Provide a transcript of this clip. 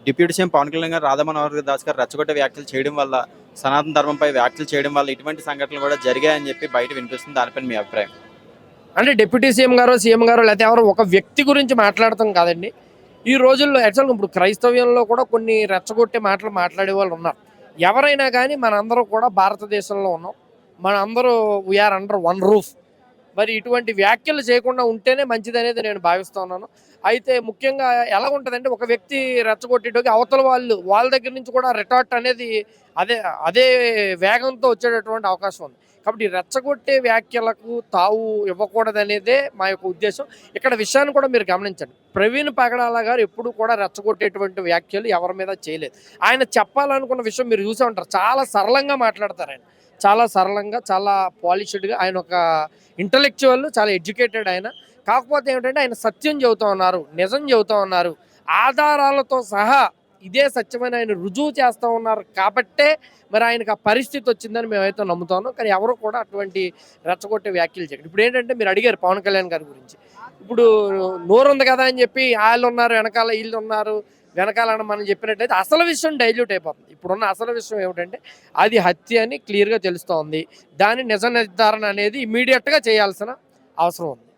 Deputy CM Pawan Kalyan గారు, రాధా మనోహర్ దాస్ గారు రెచ్చగొట్టే వ్యాఖ్యలు చేయడం వల్ల, సనాతన ధర్మంపై వ్యాఖ్యలు చేయడం వల్ల ఇటువంటి సంఘటనలు కూడా జరిగాయని చెప్పి బయట వినిపిస్తుంది. దానిపైన మీ అభిప్రాయం? అంటే డిప్యూటీ సీఎం గారు లేకపోతే ఎవరో ఒక వ్యక్తి గురించి మాట్లాడతాం కాదండి. ఈ రోజుల్లో యాక్చువల్గా ఇప్పుడు క్రైస్తవ్యంలో కూడా కొన్ని రెచ్చగొట్టే మాటలు మాట్లాడే వాళ్ళు ఉన్నారు. ఎవరైనా కానీ మనందరూ కూడా భారతదేశంలో ఉన్నాం. మనందరూ వీఆర్ అండర్ వన్ రూఫ్. మరి ఇటువంటి వ్యాఖ్యలు చేయకుండా ఉంటేనే మంచిదనేది నేను భావిస్తూ ఉన్నాను. అయితే ముఖ్యంగా ఎలా ఉంటుందంటే, ఒక వ్యక్తి రెచ్చగొట్టేటోకి అవతల వాళ్ళ దగ్గర నుంచి కూడా రిటార్ట్ అనేది అదే అదే వేగంతో వచ్చేటటువంటి అవకాశం ఉంది. కాబట్టి ఈ రెచ్చగొట్టే వ్యాఖ్యలకు తావు ఇవ్వకూడదనేదే మా యొక్క ఉద్దేశం. ఇక్కడ విషయాన్ని కూడా మీరు గమనించండి. ప్రవీణ్ పగడాల గారు ఎప్పుడు కూడా రెచ్చగొట్టేటువంటి వ్యాఖ్యలు ఎవరి మీద చేయలేదు. ఆయన చెప్పాలనుకున్న విషయం మీరు చూసే ఉంటారు. చాలా సరళంగా మాట్లాడతారు ఆయన. చాలా సరళంగా, చాలా పాలిష్డ్గా. ఆయన ఒక ఇంటలెక్చువల్, చాలా ఎడ్యుకేటెడ్ ఆయన. కాకపోతే ఏమిటంటే, ఆయన సత్యం చెబుతూ ఉన్నారు, నిజం చెబుతూ ఉన్నారు, ఆధారాలతో సహా ఇదే సత్యమని ఆయన రుజువు చేస్తూ ఉన్నారు. కాబట్టే మరి ఆయనకు ఆ పరిస్థితి వచ్చిందని మేమైతే నమ్ముతాను. కానీ ఎవరు కూడా అటువంటి రెచ్చగొట్టే వ్యాఖ్యలు చేయరు. ఇప్పుడు ఏంటంటే, మీరు అడిగారు పవన్ కళ్యాణ్ గారి గురించి. ఇప్పుడు నోరుంది కదా అని చెప్పి వాళ్ళు ఉన్నారు వెనకాల, వీళ్ళు ఉన్నారు వెనకాలని మనం చెప్పినట్టయితే అసలు విషయం డైల్యూట్ అయిపోతుంది. ఇప్పుడున్న అసలు విషయం ఏమిటంటే, అది హత్య అని క్లియర్గా తెలుస్తోంది. దాని నిజ నిర్ధారణ అనేది ఇమీడియట్గా చేయాల్సిన అవసరం ఉంది.